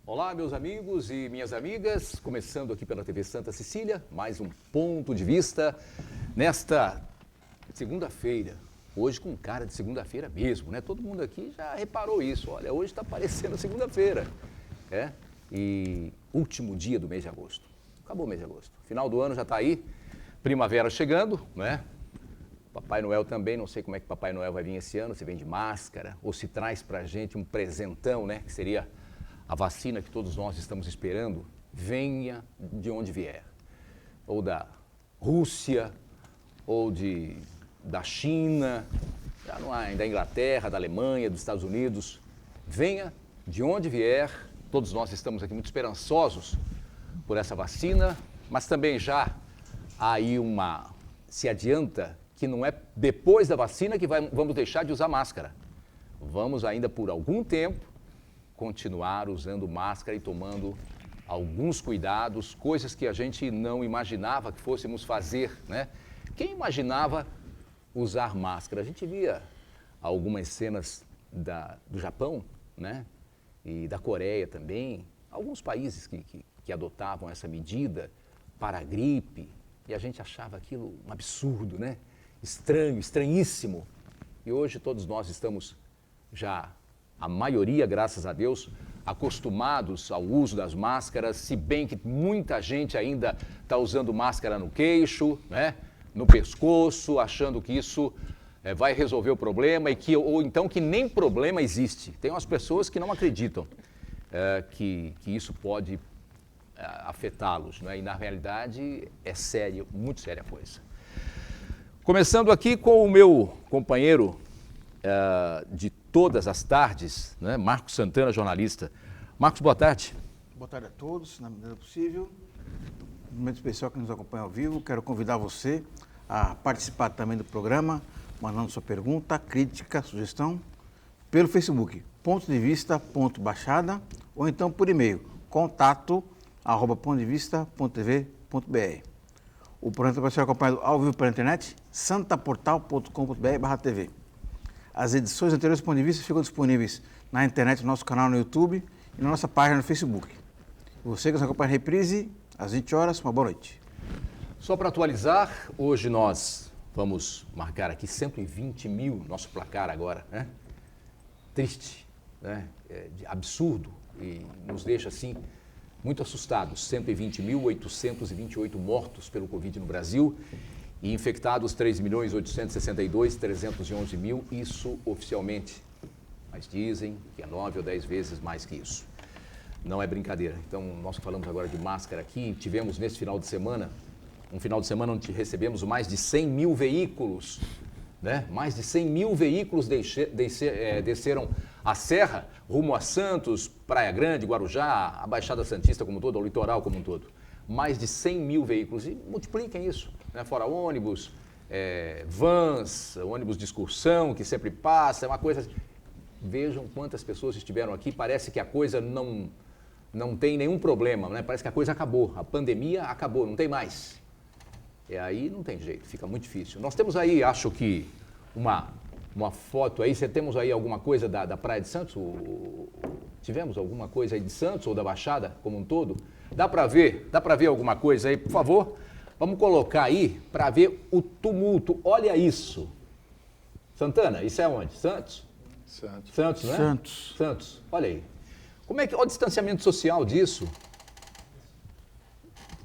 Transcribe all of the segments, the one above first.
Olá, meus amigos e minhas amigas, começando aqui pela TV Santa Cecília, mais um ponto de vista nesta segunda-feira. Hoje com cara de segunda-feira mesmo, né? Todo mundo aqui já reparou isso. Olha, hoje está parecendo segunda-feira, E último dia do mês de agosto. Acabou o mês de agosto. Final do ano já está aí, primavera chegando, né? Papai Noel também, não sei como é que Papai Noel vai vir esse ano, se vem de máscara ou se traz pra gente um presentão, né? Que seria a vacina que todos nós estamos esperando, venha de onde vier. Ou da Rússia, ou da China, já não há, da Inglaterra, da Alemanha, dos Estados Unidos. Venha de onde vier, todos nós estamos aqui muito esperançosos por essa vacina, mas também já há aí se adianta que não é depois da vacina que vamos deixar de usar máscara. Vamos ainda por algum tempo continuar usando máscara e tomando alguns cuidados, coisas que a gente não imaginava que fôssemos fazer, né? Quem imaginava usar máscara? A gente via algumas cenas do Japão, né? E da Coreia também, alguns países que adotavam essa medida para a gripe, e a gente achava aquilo um absurdo, né? Estranho, estranhíssimo. E hoje todos nós estamos já, a maioria, graças a Deus, acostumados ao uso das máscaras, se bem que muita gente ainda está usando máscara no queixo, né? No pescoço, achando que isso vai resolver o problema ou então que nem problema existe. Tem umas pessoas que não acreditam que isso pode afetá-los, né? E na realidade é sério, muito séria a coisa. Começando aqui com o meu companheiro de todas as tardes, né? Marcos Santana, jornalista. Marcos, boa tarde. Boa tarde a todos, na medida do possível. Um momento especial que nos acompanha ao vivo, quero convidar você a participar também do programa, mandando sua pergunta, crítica, sugestão, pelo Facebook, pontodevista.baixada, ou então por e-mail, contato@pontodevista.tv.br. O programa vai ser acompanhado ao vivo pela internet, santaportal.com.br/tv. As edições anteriores do Ponto de Vista ficam disponíveis na internet, no nosso canal no YouTube e na nossa página no Facebook. Você que nos acompanha a reprise, às 20 horas, uma boa noite. Só para atualizar, hoje nós vamos marcar aqui 120 mil, nosso placar agora, né? Triste, né? Absurdo e nos deixa assim muito assustados. 120.828 mortos pelo Covid no Brasil e infectados 3.862.311 mil, isso oficialmente. Mas dizem que é 9 ou 10 vezes mais que isso. Não é brincadeira. Então, nós falamos agora de máscara aqui, tivemos nesse final de semana, um final de semana onde recebemos mais de 100 mil veículos, né? Mais de 100 mil veículos desceram a serra, rumo a Santos, Praia Grande, Guarujá, a Baixada Santista como um todo, ao litoral como um todo. Mais de 100 mil veículos, e multipliquem isso, né? Fora ônibus, vans, ônibus de excursão que sempre passa, é uma coisa... Vejam quantas pessoas estiveram aqui, parece que a coisa não tem nenhum problema, né? Parece que a coisa acabou, a pandemia acabou, não tem mais. E aí não tem jeito, fica muito difícil. Nós temos aí, acho que, uma foto aí, temos aí alguma coisa da Praia de Santos? Tivemos alguma coisa aí de Santos ou da Baixada como um todo? Dá para ver alguma coisa aí, por favor? Vamos colocar aí para ver o tumulto. Olha isso. Santana, isso é onde? Santos? Santos, né? Santos. Olha aí. Olha o distanciamento social disso.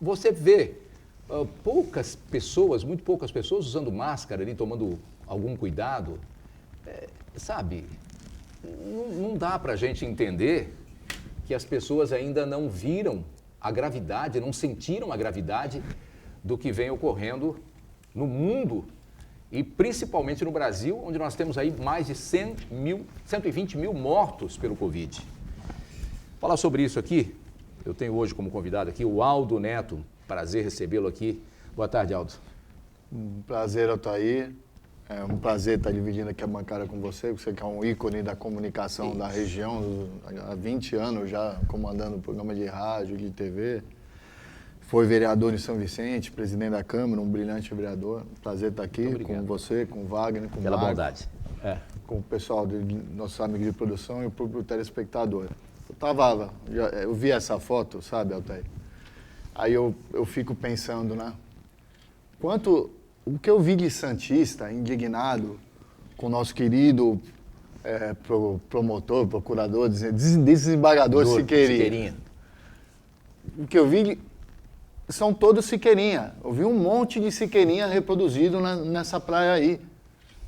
Você vê poucas pessoas, muito poucas pessoas usando máscara ali, tomando algum cuidado. Sabe, não dá para a gente entender que as pessoas ainda não viram a gravidade, não sentiram a gravidade do que vem ocorrendo no mundo e principalmente no Brasil, onde nós temos aí mais de 120 mil mortos pelo Covid. Falar sobre isso aqui, eu tenho hoje como convidado aqui o Aldo Neto, prazer recebê-lo aqui. Boa tarde, Aldo. Um prazer, Altair. É um prazer estar dividindo aqui a bancada com você que é um ícone da comunicação da região, há 20 anos já comandando o programa de rádio, de TV. Foi vereador em São Vicente, presidente da Câmara, um brilhante vereador. Prazer estar aqui com você, com o Wagner, com o Marcos. Pela bondade. Com o pessoal, nossos amigos de produção e o público telespectador. eu vi essa foto, sabe, Altair? Aí eu fico pensando, né? O que eu vi de santista indignado com o nosso querido promotor, procurador, desembargador Siqueirinha. O que eu vi são todos Siqueirinha. Eu vi um monte de Siqueirinha reproduzido nessa praia aí.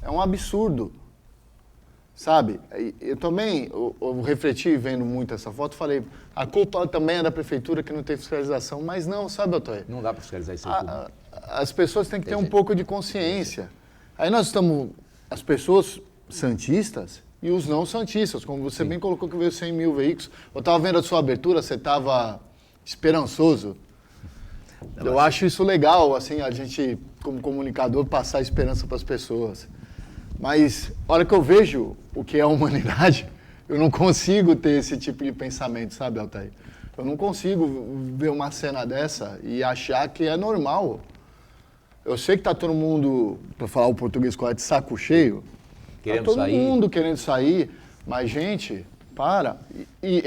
É um absurdo. Sabe? Eu também eu refleti vendo muito essa foto, falei, a culpa também é da prefeitura que não tem fiscalização, mas não, sabe, Altair? Não dá para fiscalizar isso tudo. As pessoas têm que ter um pouco de consciência. Aí nós estamos, as pessoas santistas e os não santistas, como você bem colocou que veio 100 mil veículos. Eu estava vendo a sua abertura, você estava esperançoso. Eu acho isso legal, assim, a gente, como comunicador, passar esperança para as pessoas. Mas, a hora que eu vejo o que é a humanidade, eu não consigo ter esse tipo de pensamento, sabe, Altair? Eu não consigo ver uma cena dessa e achar que é normal. Eu sei que está todo mundo, para falar o português correto, de saco cheio. Querendo todo sair. mundo querendo sair, mas, gente, para. E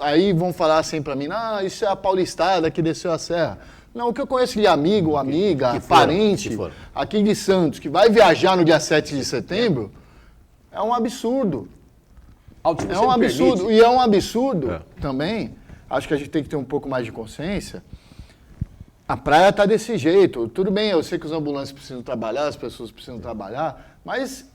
aí vão falar assim para mim, isso é a paulistada que desceu a serra. Não, o que eu conheço de amigo, amiga, parente, aqui de Santos, que vai viajar no dia 7 de setembro, é um absurdo. É um absurdo. E é um absurdo também, acho que a gente tem que ter um pouco mais de consciência. A praia está desse jeito. Tudo bem, eu sei que os ambulantes precisam trabalhar, as pessoas precisam trabalhar, mas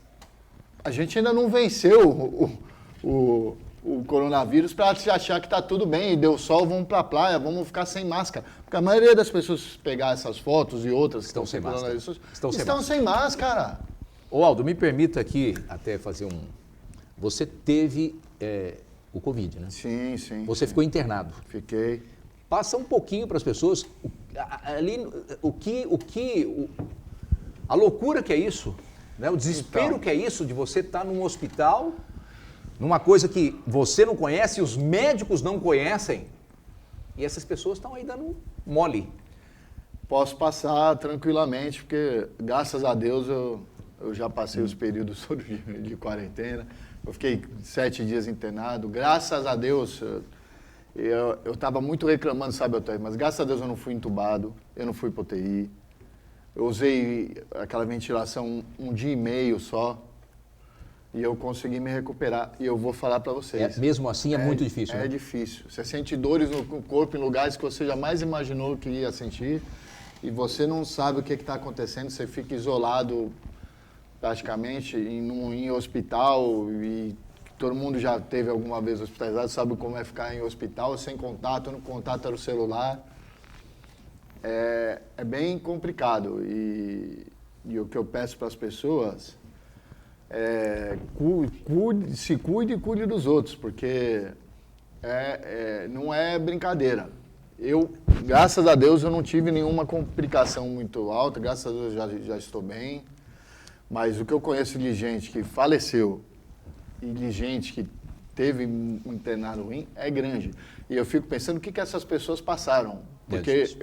a gente ainda não venceu o coronavírus para achar que está tudo bem, deu sol, vamos para a praia, vamos ficar sem máscara. Porque a maioria das pessoas pegar essas fotos e outras que estão sem máscara, estão sem máscara. Ô Aldo, me permita aqui até fazer Você teve o Covid, né? Sim. Você ficou internado. Fiquei. Passa um pouquinho para as pessoas a loucura que é isso, né? O desespero que é isso de você estar num hospital, numa coisa que você não conhece, os médicos não conhecem, e essas pessoas estão aí dando mole. Posso passar tranquilamente, porque graças a Deus eu já passei os períodos de quarentena. Eu fiquei 7 dias internado. Graças a Deus, eu estava muito reclamando, sabe, Altair? Mas graças a Deus eu não fui entubado, eu não fui para UTI. Eu usei aquela ventilação 1 dia e meio só. E eu consegui me recuperar. E eu vou falar para vocês. Mesmo assim é muito difícil, né? É difícil. Você sente dores no corpo em lugares que você jamais imaginou que ia sentir. E você não sabe o que está acontecendo. Você fica isolado praticamente em hospital. E todo mundo já teve alguma vez hospitalizado, sabe como é ficar em hospital sem contato. No contato era o celular. É bem complicado. E o que eu peço para as pessoas... se cuide e cuide dos outros, porque não é brincadeira. Graças a Deus, eu não tive nenhuma complicação muito alta, graças a Deus já estou bem, mas o que eu conheço de gente que faleceu e de gente que teve um internado ruim é grande. E eu fico pensando o que essas pessoas passaram, porque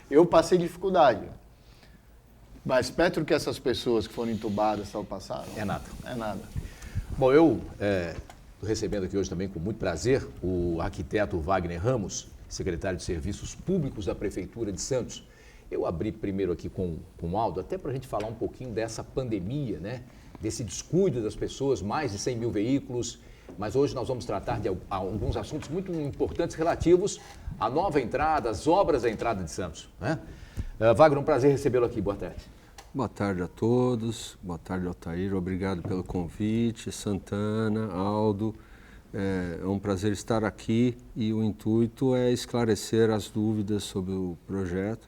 eu passei dificuldade. Mas perto do que essas pessoas que foram entubadas passaram... É nada. É nada. Bom, eu estou recebendo aqui hoje também com muito prazer o arquiteto Wagner Ramos, secretário de Serviços Públicos da Prefeitura de Santos. Eu abri primeiro aqui com o Aldo, até para a gente falar um pouquinho dessa pandemia, né? Desse descuido das pessoas, mais de 100 mil veículos. Mas hoje nós vamos tratar de alguns assuntos muito importantes relativos à nova entrada, às obras da entrada de Santos, né? Wagner, um prazer recebê-lo aqui. Boa tarde. Boa tarde a todos. Boa tarde, Altair. Obrigado pelo convite. Santana, Aldo. É um prazer estar aqui e o intuito é esclarecer as dúvidas sobre o projeto,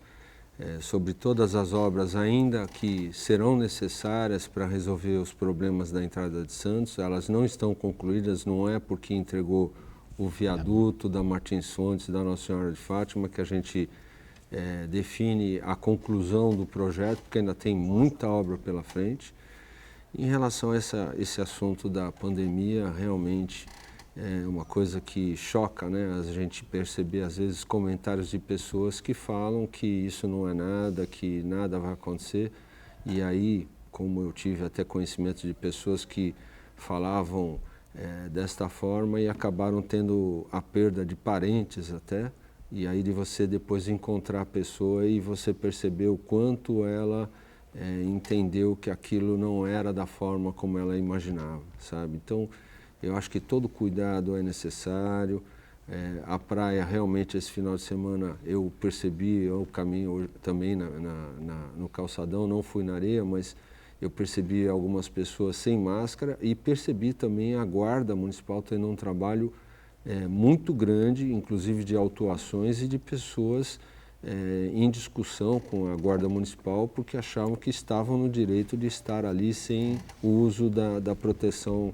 sobre todas as obras ainda que serão necessárias para resolver os problemas da entrada de Santos. Elas não estão concluídas, não é porque entregou o viaduto da Martins Fontes e da Nossa Senhora de Fátima que a gente define a conclusão do projeto, porque ainda tem muita obra pela frente. Em relação a esse assunto da pandemia, realmente é uma coisa que choca, né? A gente perceber, às vezes, comentários de pessoas que falam que isso não é nada, que nada vai acontecer. E aí, como eu tive até conhecimento de pessoas que falavam desta forma e acabaram tendo a perda de parentes até, e aí de você depois encontrar a pessoa e você perceber o quanto ela entendeu que aquilo não era da forma como ela imaginava, sabe? Então, eu acho que todo cuidado é necessário. A praia, realmente, esse final de semana, eu percebi, eu caminho também no calçadão, não fui na areia, mas eu percebi algumas pessoas sem máscara e percebi também a Guarda Municipal tendo um trabalho muito grande, inclusive de autuações e de pessoas em discussão com a Guarda Municipal porque achavam que estavam no direito de estar ali sem o uso da proteção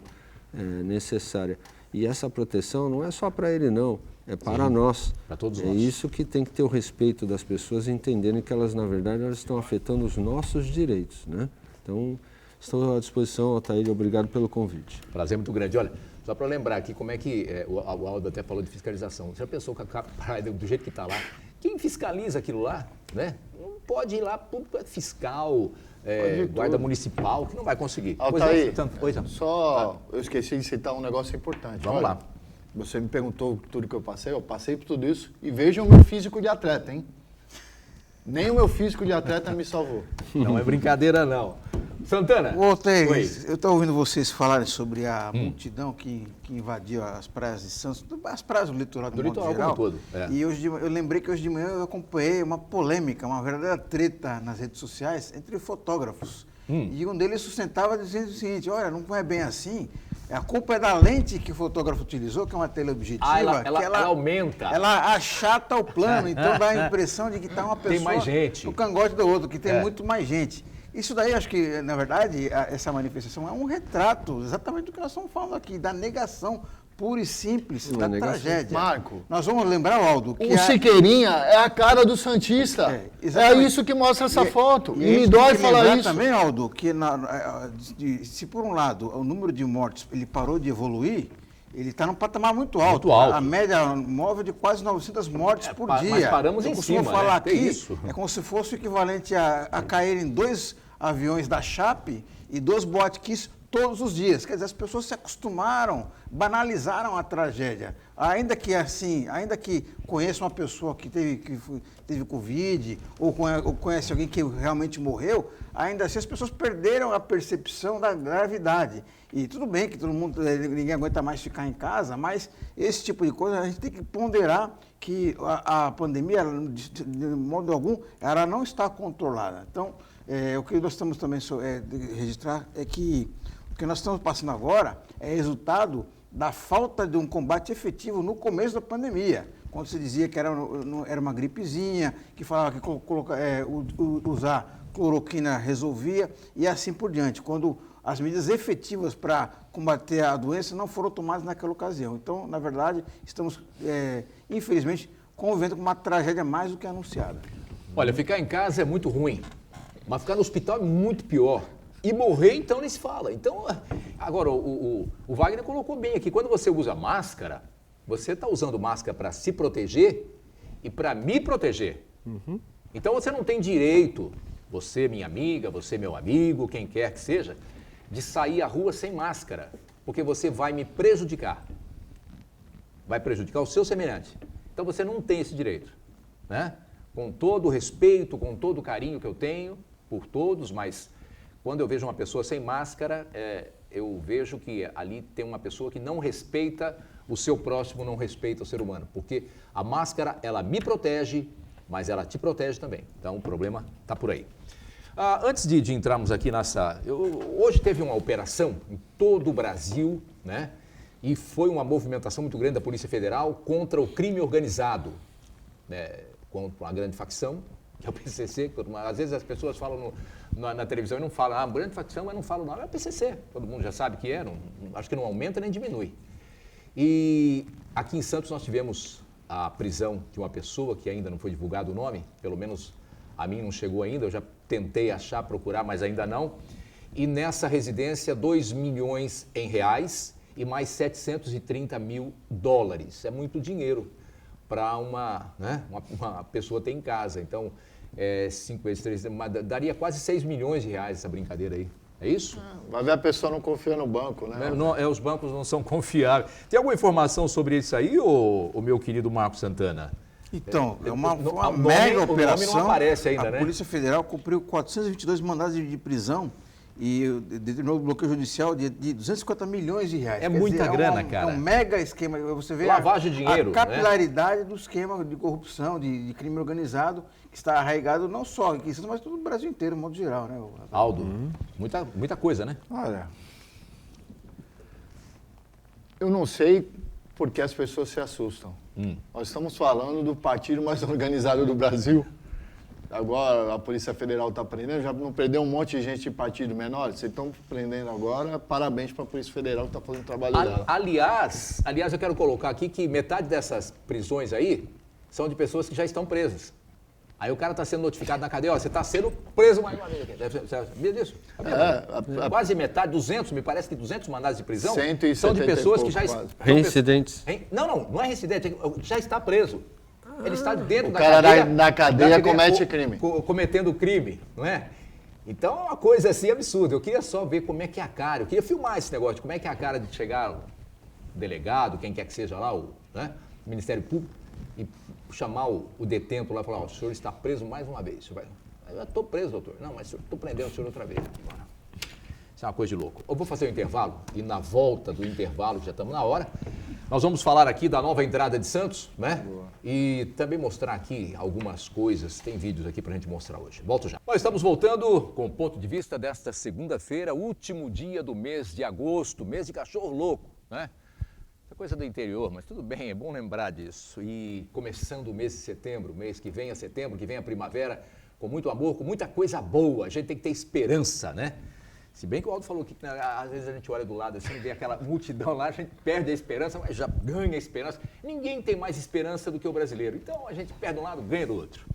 necessária. E essa proteção não é só para ele, não, é para nós. Para todos nós. É isso que tem que ter o respeito das pessoas e entenderem que elas, na verdade, elas estão afetando os nossos direitos, né? Então, estou à disposição, Altair, obrigado pelo convite. Prazer muito grande. Olha, só para lembrar aqui como é que o Aldo até falou de fiscalização. Você já pensou que a praia, do jeito que está lá, quem fiscaliza aquilo lá, né? Não pode ir lá, fiscal, guarda municipal, que não vai conseguir. Altair, só eu esqueci de citar um negócio importante. Vamos lá. Você me perguntou tudo que eu passei por tudo isso. E vejam o meu físico de atleta, hein? Nem o meu físico de atleta me salvou. Não é brincadeira, não. Santana. Altair, eu estou ouvindo vocês falarem sobre a multidão que invadiu as praias de Santos, as praias do litoral do modo geral. Como todo. E hoje eu lembrei que hoje de manhã eu acompanhei uma polêmica, uma verdadeira treta nas redes sociais entre fotógrafos. E um deles sustentava dizendo o seguinte: olha, não é bem assim. A culpa é da lente que o fotógrafo utilizou, que é uma teleobjetiva, ela aumenta. Ela achata o plano, então dá a impressão de que está uma pessoa tem mais gente. no cangote do outro, que tem muito mais gente. Isso daí, acho que, na verdade, essa manifestação é um retrato exatamente do que nós estamos falando aqui, da negação pura e simples da tragédia. Marco. Nós vamos lembrar, Aldo, que o Siqueirinha é a cara do Santista. É isso que mostra essa foto. E me dói falar isso. Também, Aldo, que se por um lado o número de mortes ele parou de evoluir, ele está num patamar muito alto. Muito alto. A média móvel de quase 900 mortes por dia. Mas paramos em cima, falar aqui, isso. É como se fosse o equivalente a caírem 2 aviões da Chape e 2 Botkiss todos os dias. Quer dizer, as pessoas se acostumaram, banalizaram a tragédia. Ainda que conheça uma pessoa que teve Covid ou conhece alguém que realmente morreu, ainda assim as pessoas perderam a percepção da gravidade. E tudo bem que ninguém aguenta mais ficar em casa, mas esse tipo de coisa a gente tem que ponderar que a pandemia, de modo algum, ela não está controlada. Então, o que nós estamos também de registrar é que o que nós estamos passando agora é resultado da falta de um combate efetivo no começo da pandemia, quando se dizia que era uma gripezinha, que falava que usar cloroquina resolvia e assim por diante, quando as medidas efetivas para combater a doença não foram tomadas naquela ocasião. Então, na verdade, estamos, infelizmente, convivendo com uma tragédia mais do que anunciada. Olha, ficar em casa é muito ruim, mas ficar no hospital é muito pior. E morrer, então, nem se fala. Então, agora, o Wagner colocou bem aqui, quando você usa máscara, você está usando máscara para se proteger e para me proteger. Então, você não tem direito, você, minha amiga, você, meu amigo, quem quer que seja, de sair à rua sem máscara, porque você vai me prejudicar. Vai prejudicar o seu semelhante. Então, você não tem esse direito, né? Com todo o respeito, com todo o carinho que eu tenho por todos, mas quando eu vejo uma pessoa sem máscara, eu vejo que ali tem uma pessoa que não respeita o seu próximo, não respeita o ser humano. Porque a máscara, ela me protege, mas ela te protege também. Então, o problema está por aí. Antes de entrarmos aqui nessa... Hoje teve uma operação em todo o Brasil, né? E foi uma movimentação muito grande da Polícia Federal contra o crime organizado, né? Contra uma grande facção, que é o PCC. Às vezes as pessoas falam na televisão e não falam, grande facção, mas não falam o nome, é o PCC. Todo mundo já sabe que é, acho que não aumenta nem diminui. E aqui em Santos nós tivemos a prisão de uma pessoa que ainda não foi divulgado o nome, pelo menos a mim não chegou ainda, eu já tentei achar, procurar, mas ainda não. E nessa residência, 2 milhões em reais e mais 730 mil dólares. É muito dinheiro para uma pessoa ter em casa. Então, 5 vezes 3, daria quase 6 milhões de reais essa brincadeira aí. É isso? Vai ver a pessoa não confia no banco, né? Os bancos não são confiáveis. Tem alguma informação sobre isso aí, o meu querido Marcos Santana? Então, é uma o mega nome operação. não aparece ainda, a né? Polícia Federal cumpriu 422 mandados de prisão e determinou o bloqueio judicial de 250 milhões de reais. É Quer muita dizer, grana, um, cara. É um mega esquema. Você vê Lavagem de dinheiro, a capilaridade do esquema de corrupção, de crime organizado, que está arraigado não só aqui em Santos, mas todo o Brasil inteiro, de modo geral, né? Aldo, muita coisa, né? Olha, eu não sei por que as pessoas se assustam. Nós estamos falando do partido mais organizado do Brasil. Agora a Polícia Federal está prendendo, já não prendeu um monte de gente de partido menor? Vocês estão prendendo agora, parabéns para a Polícia Federal que está fazendo o trabalho dela. Aliás, eu quero colocar aqui que metade dessas prisões aí são de pessoas que já estão presas. Aí o cara está sendo notificado na cadeia, ó, você está sendo preso mais uma vez aqui. Você sabia disso? Quase metade, 200, me parece que 200 mandados de prisão 170 são de pessoas que já quase. estão... Reincidentes. Não é reincidente, já está preso. Ele está dentro O da cara cadeia. na cadeia comete crime. Cometendo crime, não é? Então é uma coisa assim absurda. Eu queria só ver como é que é a cara. Eu queria filmar esse negócio, de como é que é a cara de chegar o delegado, quem quer que seja lá, o Ministério Público, e chamar o detento lá e falar, o senhor está preso mais uma vez. Eu estou preso, doutor. Não, mas estou prendendo o senhor outra vez. Isso é uma coisa de louco. Eu vou fazer um intervalo e na volta do intervalo, já estamos na hora, nós vamos falar aqui da nova entrada de Santos, né? Boa. E também mostrar aqui algumas coisas. Tem vídeos aqui pra gente mostrar hoje. Volto já. Nós estamos voltando com o ponto de vista desta segunda-feira, último dia do mês de agosto, mês de cachorro louco, né? Essa coisa do interior, mas tudo bem, é bom lembrar disso. E começando o mês de setembro, mês que vem a setembro, que vem a primavera, com muito amor, com muita coisa boa. A gente tem que ter esperança, né? Se bem que o Aldo falou que às vezes a gente olha do lado assim, vê aquela multidão lá, a gente perde a esperança, mas já ganha a esperança. Ninguém tem mais esperança do que o brasileiro. Então a gente perde um lado, ganha do outro.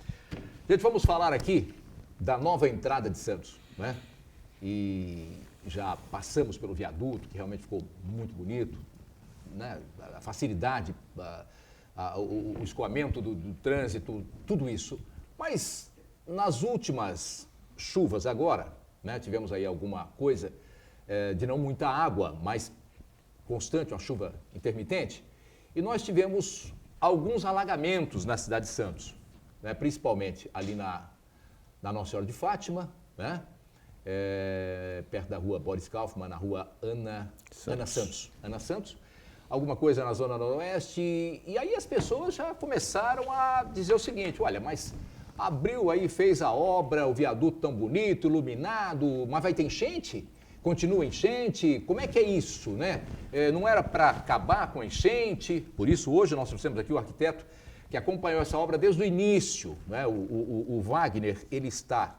Gente, vamos falar aqui da nova entrada de Santos, né? E já passamos pelo viaduto, que realmente ficou muito bonito, né? A facilidade, o escoamento do trânsito, tudo isso. Mas nas últimas chuvas agora, né, tivemos aí alguma coisa de não muita água, mas constante, uma chuva intermitente, e nós tivemos alguns alagamentos na cidade de Santos, né, principalmente ali na Nossa Senhora de Fátima, né, perto da rua Boris Kaufmann, na rua Ana Santos, alguma coisa na Zona Noroeste, e aí as pessoas já começaram a dizer o seguinte, olha, mas abriu aí, fez a obra, o viaduto tão bonito, iluminado, mas vai ter enchente? Continua enchente? Como é que é isso, né? Não era para acabar com a enchente? Por isso, hoje nós temos aqui o arquiteto que acompanhou essa obra desde o início, né? O Wagner, ele está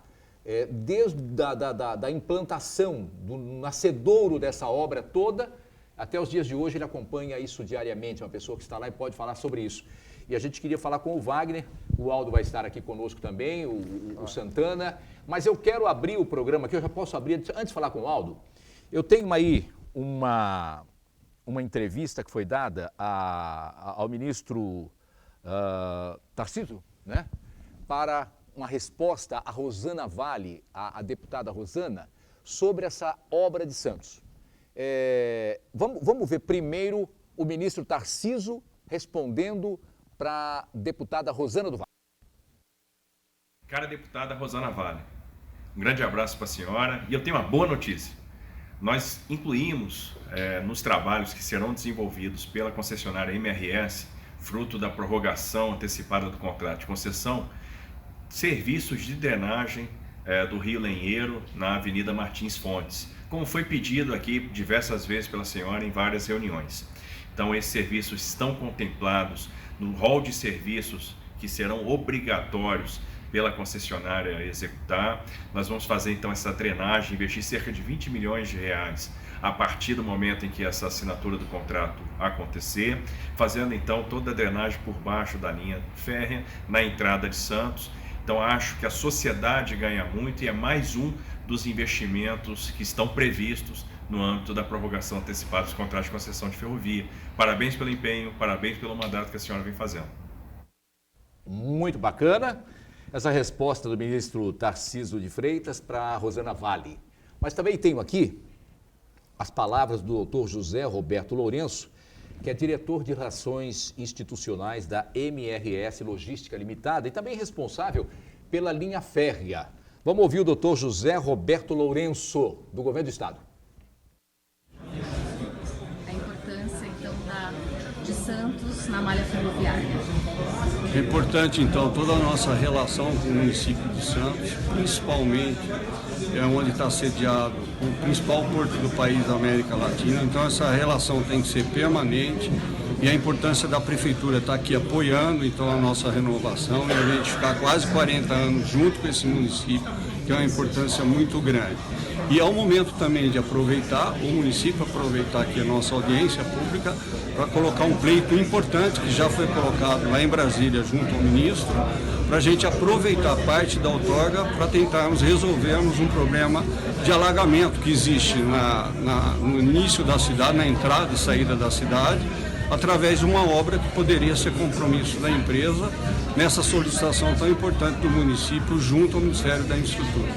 desde da implantação, do nascedouro dessa obra toda, até os dias de hoje ele acompanha isso diariamente, uma pessoa que está lá e pode falar sobre isso. E a gente queria falar com o Wagner, o Aldo vai estar aqui conosco também, o Santana, mas eu quero abrir o programa aqui, eu já posso abrir, antes de falar com o Aldo, eu tenho aí uma entrevista que foi dada ao ministro Tarcísio, né, para uma resposta a Rosana Vale, a deputada Rosana, sobre essa obra de Santos. Vamos ver primeiro o ministro Tarcísio respondendo para a deputada Rosana do Vale. Cara deputada Rosana Vale, um grande abraço para a senhora e eu tenho uma boa notícia. Nós incluímos nos trabalhos que serão desenvolvidos pela concessionária MRS, fruto da prorrogação antecipada do contrato de concessão, serviços de drenagem do Rio Lenheiro na Avenida Martins Fontes, como foi pedido aqui diversas vezes pela senhora em várias reuniões. Então esses serviços estão contemplados no rol de serviços que serão obrigatórios pela concessionária executar. Nós vamos fazer então essa drenagem, investir cerca de 20 milhões de reais a partir do momento em que essa assinatura do contrato acontecer, fazendo então toda a drenagem por baixo da linha férrea na entrada de Santos. Então acho que a sociedade ganha muito e é mais um dos investimentos que estão previstos no âmbito da prorrogação antecipada dos contratos de concessão de ferrovia. Parabéns pelo empenho, parabéns pelo mandato que a senhora vem fazendo. Muito bacana essa resposta do ministro Tarcísio de Freitas para a Rosana Vale. Mas também tenho aqui as palavras do Dr. José Roberto Lourenço, que é diretor de Relações Institucionais da MRS Logística Limitada e também responsável pela linha férrea. Vamos ouvir o Dr. José Roberto Lourenço, do Governo do Estado. A importância, então, de Santos na malha ferroviária. É importante, então, toda a nossa relação com o município de Santos, principalmente onde está sediado o principal porto do país da América Latina. Então, essa relação tem que ser permanente e a importância da Prefeitura estar aqui apoiando, então, a nossa renovação e a gente ficar quase 40 anos junto com esse município, que é uma importância muito grande. E é o momento também de aproveitar, o município aproveitar aqui a nossa audiência pública para colocar um pleito importante que já foi colocado lá em Brasília junto ao ministro, para a gente aproveitar parte da outorga para tentarmos resolvermos um problema de alagamento que existe no início da cidade, na entrada e saída da cidade, através de uma obra que poderia ser compromisso da empresa nessa solicitação tão importante do município junto ao Ministério da Infraestrutura.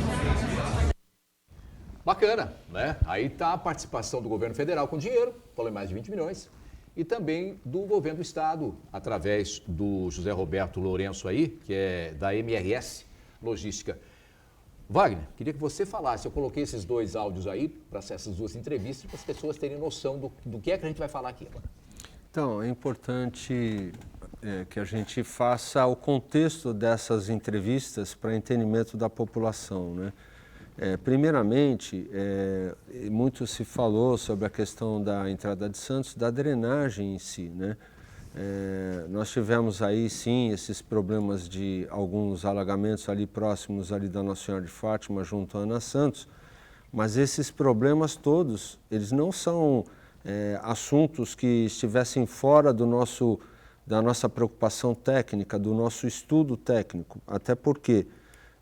Bacana, né? Aí está a participação do governo federal com dinheiro, falou em mais de 20 milhões, e também do governo do estado, através do José Roberto Lourenço aí, que é da MRS Logística. Wagner, queria que você falasse, eu coloquei esses dois áudios aí, para essas duas entrevistas, para as pessoas terem noção do que é que a gente vai falar aqui agora. Então, é importante que a gente faça o contexto dessas entrevistas para entendimento da população, né? Primeiramente, muito se falou sobre a questão da entrada de Santos, da drenagem em si, né? Nós tivemos aí, sim, esses problemas de alguns alagamentos ali próximos ali da Nossa Senhora de Fátima, junto à Ana Santos, mas esses problemas todos, eles não são assuntos que estivessem fora da nossa preocupação técnica, do nosso estudo técnico, até porque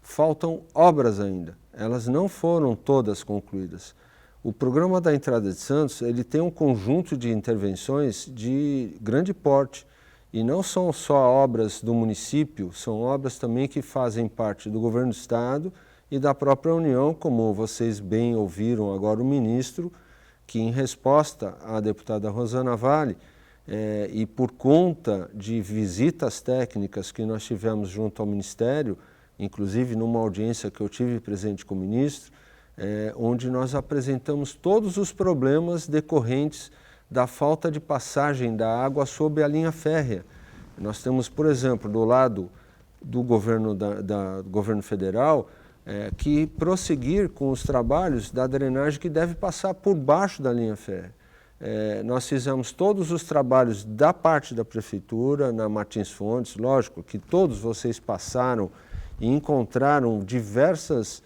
faltam obras ainda. Elas não foram todas concluídas. O programa da Entrada de Santos, ele tem um conjunto de intervenções de grande porte e não são só obras do município, são obras também que fazem parte do governo do estado e da própria União, como vocês bem ouviram agora o ministro, que em resposta à deputada Rosana Vale, e por conta de visitas técnicas que nós tivemos junto ao Ministério, inclusive numa audiência que eu tive presente com o ministro, onde nós apresentamos todos os problemas decorrentes da falta de passagem da água sob a linha férrea. Nós temos, por exemplo, do lado do governo, do governo federal, que prosseguir com os trabalhos da drenagem que deve passar por baixo da linha férrea. Nós fizemos todos os trabalhos da parte da prefeitura, na Martins Fontes, lógico que todos vocês passaram e encontraram diversas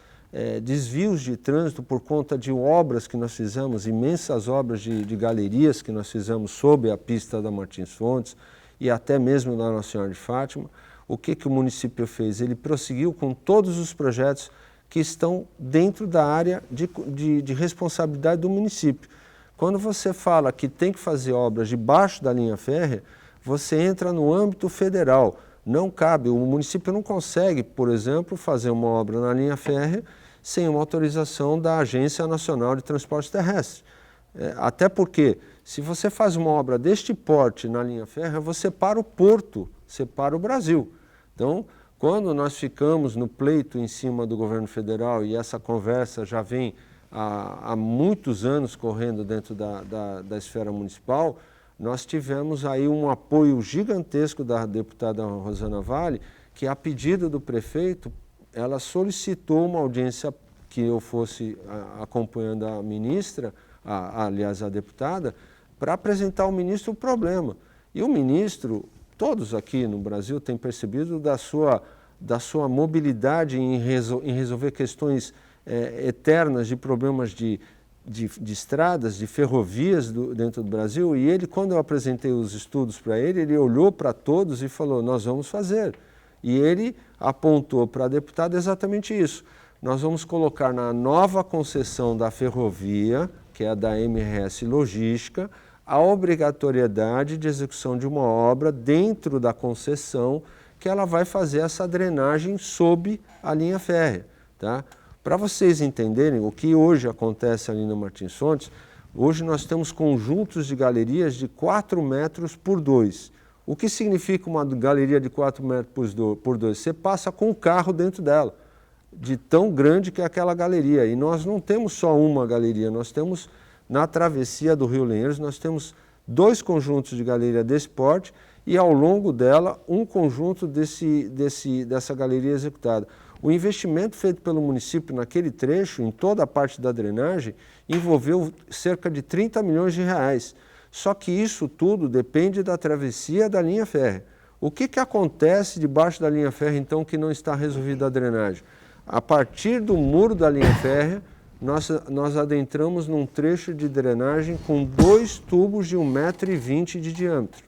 desvios de trânsito por conta de obras que nós fizemos, imensas obras de galerias que nós fizemos sob a pista da Martins Fontes e até mesmo da Nossa Senhora de Fátima. O que o município fez? Ele prosseguiu com todos os projetos que estão dentro da área de responsabilidade do município. Quando você fala que tem que fazer obras debaixo da linha férrea, você entra no âmbito federal. Não cabe, o município não consegue, por exemplo, fazer uma obra na linha férrea sem uma autorização da Agência Nacional de Transporte Terrestre. Até porque, se você faz uma obra deste porte na linha férrea, você para o porto, você para o Brasil. Então, quando nós ficamos no pleito em cima do governo federal e essa conversa já vem há muitos anos correndo dentro da esfera municipal, nós tivemos aí um apoio gigantesco da deputada Rosana Vale, que a pedido do prefeito, ela solicitou uma audiência que eu fosse acompanhando a ministra, aliás a deputada, para apresentar ao ministro o problema. E o ministro, todos aqui no Brasil têm percebido da sua mobilidade em resolver questões eternas de problemas de estradas, de ferrovias dentro do Brasil, e ele, quando eu apresentei os estudos para ele, ele olhou para todos e falou, nós vamos fazer. E ele apontou para a deputada exatamente isso. Nós vamos colocar na nova concessão da ferrovia, que é a da MRS Logística, a obrigatoriedade de execução de uma obra dentro da concessão que ela vai fazer essa drenagem sob a linha férrea, tá? Para vocês entenderem o que hoje acontece ali na Martins Fontes, hoje nós temos conjuntos de galerias de 4 metros por 2. O que significa uma galeria de 4 metros por 2? Você passa com o carro dentro dela, de tão grande que é aquela galeria. E nós não temos só uma galeria, nós temos na travessia do Rio Lenheiros, nós temos 2 conjuntos de galeria desse porte e ao longo dela um conjunto dessa galeria executada. O investimento feito pelo município naquele trecho, em toda a parte da drenagem, envolveu cerca de 30 milhões de reais. Só que isso tudo depende da travessia da linha férrea. O que acontece debaixo da linha férrea, então, que não está resolvida a drenagem? A partir do muro da linha férrea, nós adentramos num trecho de drenagem com 2 tubos de 1,20 m de diâmetro.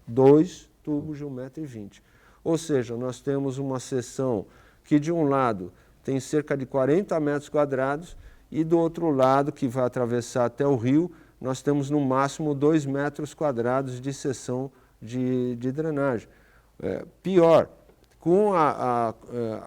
2 tubos de 1,20 m. Ou seja, nós temos uma seção que de um lado tem cerca de 40 metros quadrados e do outro lado, que vai atravessar até o rio, nós temos no máximo 2 metros quadrados de seção de drenagem. Pior, com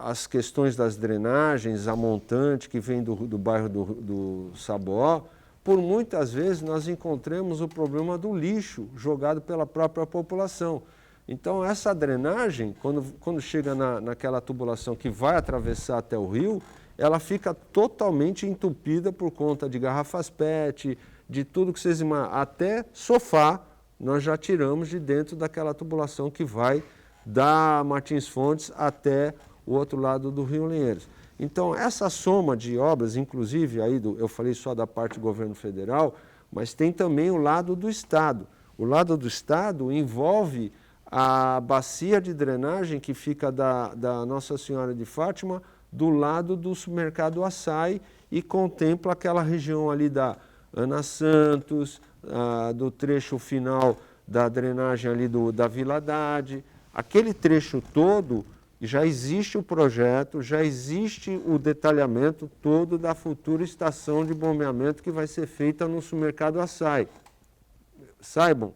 as questões das drenagens, a montante que vem do bairro do Saboó, por muitas vezes nós encontramos o problema do lixo jogado pela própria população. Então essa drenagem, quando chega naquela tubulação que vai atravessar até o rio, ela fica totalmente entupida por conta de garrafas PET, de tudo que vocês imaginam, até sofá nós já tiramos de dentro daquela tubulação que vai da Martins Fontes até o outro lado do Rio Lenheiros. Então essa soma de obras, inclusive aí eu falei só da parte do governo federal, mas tem também o lado do Estado. O lado do Estado envolve a bacia de drenagem que fica da Nossa Senhora de Fátima do lado do supermercado Açaí e contempla aquela região ali da Ana Santos, do trecho final da drenagem ali da Vila Haddad. Aquele trecho todo, já existe o projeto, já existe o detalhamento todo da futura estação de bombeamento que vai ser feita no supermercado Açaí. Saibam,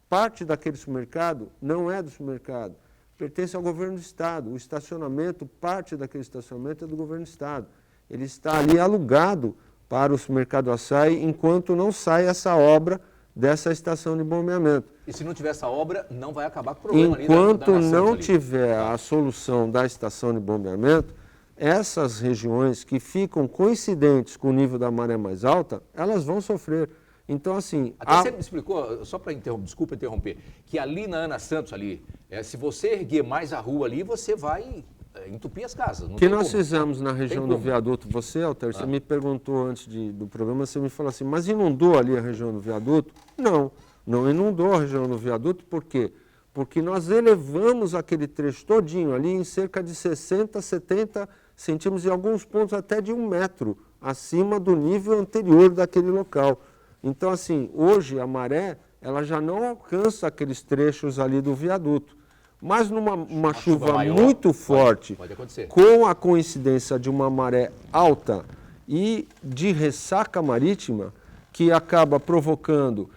parte daquele supermercado não é do supermercado, pertence ao governo do Estado. O estacionamento, parte daquele estacionamento é do governo do Estado. Ele está ali alugado para o supermercado Açaí enquanto não sai essa obra dessa estação de bombeamento. E se não tiver essa obra, não vai acabar com o problema enquanto ali da não tiver a solução da estação de bombeamento, essas regiões que ficam coincidentes com o nível da maré mais alta, elas vão sofrer. Então, assim... Até você me explicou, só para desculpa interromper, que ali na Ana Santos, ali, se você erguer mais a rua ali, você vai entupir as casas. O que nós fizemos na região do viaduto, você, Alter, você me perguntou antes do programa, você me falou assim, mas inundou ali a região do viaduto? Não, não inundou a região do viaduto, por quê? Porque nós elevamos aquele trecho todinho ali em cerca de 60, 70 centímetros, em alguns pontos até de 1 metro, acima do nível anterior daquele local. Então, assim, hoje a maré, ela já não alcança aqueles trechos ali do viaduto. Mas numa chuva maior, muito forte, pode acontecer, com a coincidência de uma maré alta e de ressaca marítima, que acaba provocando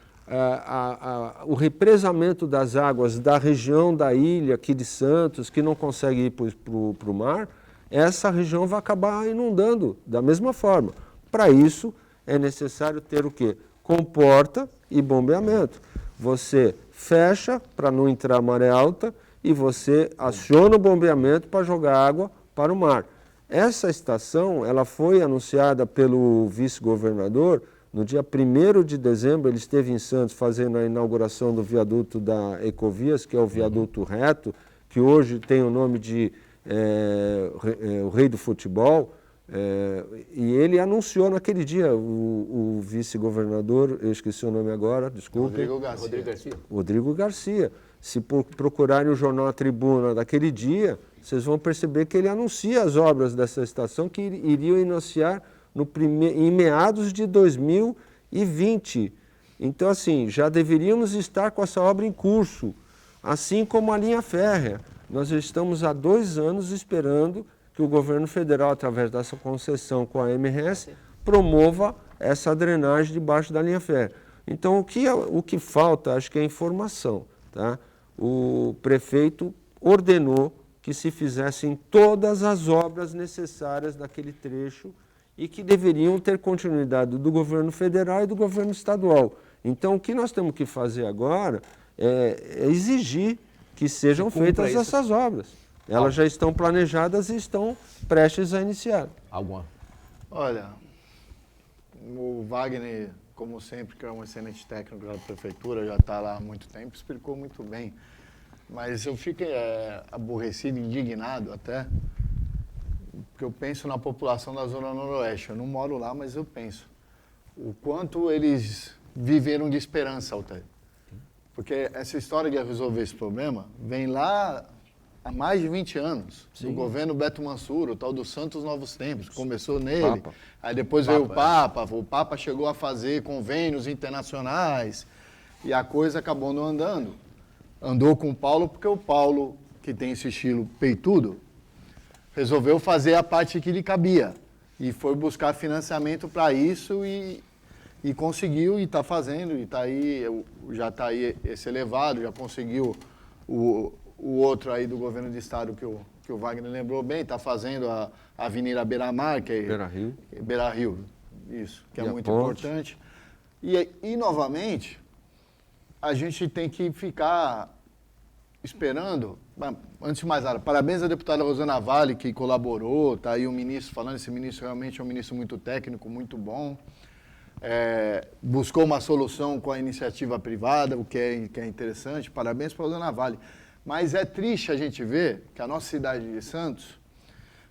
o represamento das águas da região da ilha aqui de Santos, que não consegue ir para o mar, essa região vai acabar inundando da mesma forma. Para isso, é necessário ter o quê? Comporta e bombeamento. Você fecha para não entrar maré alta e você aciona o bombeamento para jogar água para o mar. Essa estação, ela foi anunciada pelo vice-governador no dia 1º de dezembro. Ele esteve em Santos fazendo a inauguração do viaduto da Ecovias, que é o viaduto reto, que hoje tem o nome de o Rei do Futebol. E ele anunciou naquele dia, o vice-governador, eu esqueci o nome agora, desculpe. Rodrigo Garcia. Se procurarem o jornal A Tribuna daquele dia, vocês vão perceber que ele anuncia as obras dessa estação que iriam iniciar em meados de 2020. Então, assim, já deveríamos estar com essa obra em curso, assim como a linha férrea. Nós estamos há 2 anos esperando que o governo federal, através dessa concessão com a MRS, promova essa drenagem debaixo da linha férrea. Então, o que falta, acho que é informação, tá? O prefeito ordenou que se fizessem todas as obras necessárias daquele trecho e que deveriam ter continuidade do governo federal e do governo estadual. Então, o que nós temos que fazer agora é exigir que sejam feitas essas obras. Elas já estão planejadas e estão prestes a iniciar. Alguma? Olha, o Wagner, como sempre, que é um excelente técnico da prefeitura, já está lá há muito tempo, explicou muito bem. Mas eu fico aborrecido, indignado até, porque eu penso na população da Zona Noroeste. Eu não moro lá, mas eu penso o quanto eles viveram de esperança, Altair. Porque essa história de resolver esse problema vem lá há mais de 20 anos, do governo Beto Mansur, o tal dos Santos Novos Tempos, começou nele, aí depois veio o Papa chegou a fazer convênios internacionais e a coisa acabou não andando. Andou com o Paulo porque o Paulo, que tem esse estilo peitudo, resolveu fazer a parte que lhe cabia e foi buscar financiamento para isso e conseguiu e está fazendo, e tá aí, já está aí esse elevado, já conseguiu o outro aí do governo do estado que o Wagner lembrou bem, está fazendo a Avenida Beira-Mar, que é Beira-Rio, isso, que é muito importante. E novamente, a gente tem que ficar esperando. Antes de mais nada, parabéns à deputada Rosana Vale, que colaborou, está aí o ministro falando, esse ministro realmente é um ministro muito técnico, muito bom. Buscou uma solução com a iniciativa privada, o que é interessante, parabéns para a Rosana Vale. Mas é triste a gente ver que a nossa cidade de Santos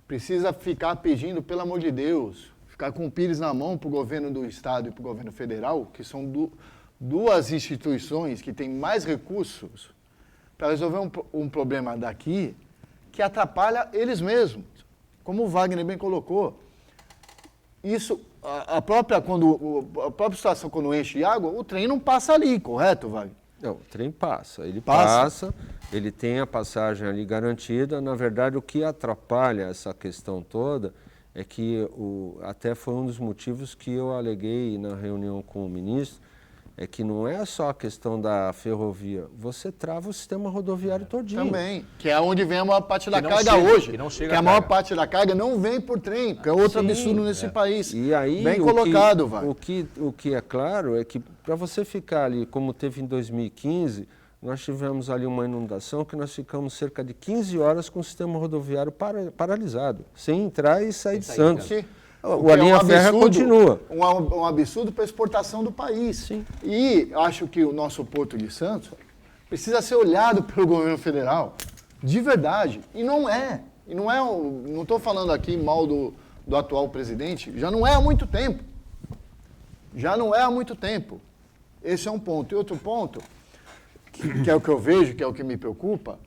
precisa ficar pedindo, pelo amor de Deus, ficar com o pires na mão para o governo do estado e para o governo federal, que são duas instituições que têm mais recursos para resolver um problema daqui que atrapalha eles mesmos, como o Wagner bem colocou. Isso, a própria situação quando enche de água, o trem não passa ali, correto, Wagner? Não, o trem passa, ele passa, ele tem a passagem ali garantida. Na verdade, o que atrapalha essa questão toda é que, até foi um dos motivos que eu aleguei na reunião com o ministro, é que não é só a questão da ferrovia, você trava o sistema rodoviário todinho. Também, que é onde vem a maior parte da carga hoje. Que a maior parte da carga não vem por trem, que é outro absurdo nesse país. E aí, bem colocado, vai. O que é claro é que para você ficar ali, como teve em 2015, nós tivemos ali uma inundação que nós ficamos cerca de 15 horas com o sistema rodoviário paralisado, sem entrar e sair de Santos. A linha férrea continua. Um absurdo para a exportação do país. Sim. E acho que o nosso Porto de Santos precisa ser olhado pelo governo federal, de verdade. E não é. Não estou falando aqui mal do atual presidente, já não é há muito tempo. Esse é um ponto. E outro ponto, que é o que eu vejo, que é o que me preocupa,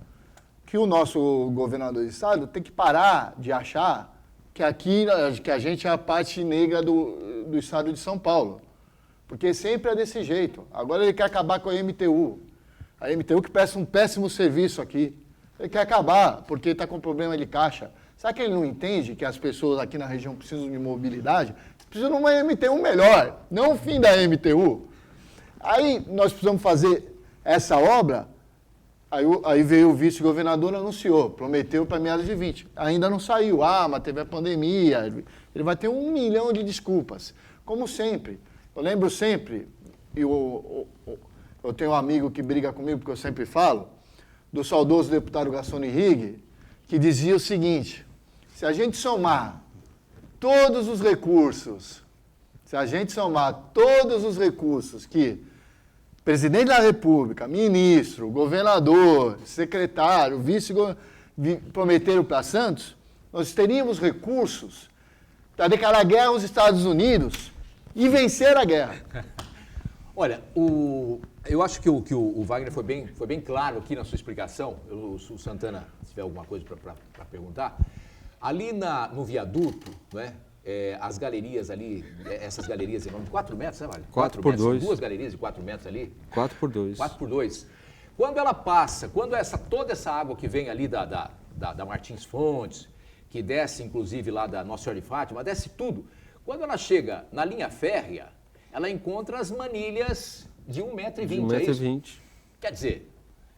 que o nosso governador do estado tem que parar de achar que a gente é a parte negra do estado de São Paulo. Porque sempre é desse jeito. Agora ele quer acabar com a MTU. A MTU que presta um péssimo serviço aqui. Ele quer acabar, porque está com problema de caixa. Será que ele não entende que as pessoas aqui na região precisam de mobilidade? Precisam de uma MTU melhor, não o fim da MTU. Aí nós precisamos fazer essa obra. Aí veio o vice-governador, anunciou, prometeu para meados de 20. Ainda não saiu. Mas teve a pandemia. Ele vai ter 1 milhão de desculpas. Como sempre. Eu lembro sempre, eu tenho um amigo que briga comigo, porque eu sempre falo, do saudoso deputado Gastone Rigg, que dizia o seguinte: se a gente somar todos os recursos que presidente da República, ministro, governador, secretário, vice prometeram para Santos, nós teríamos recursos para declarar guerra aos Estados Unidos e vencer a guerra. Olha, eu acho que o Wagner foi bem claro aqui na sua explicação. O Santana, se tiver alguma coisa para perguntar. Ali no viaduto, né? As galerias ali, essas galerias enormes, 4 metros, né, Mário? 4 por 2. 2 galerias de 4 metros ali. 4 por 2. 4 por 2. Quando ela passa, toda essa água que vem ali da Martins Fontes, que desce inclusive lá da Nossa Senhora de Fátima, desce tudo. Quando ela chega na linha férrea, ela encontra as manilhas de 1,20 m. De 1,20 m. Quer dizer,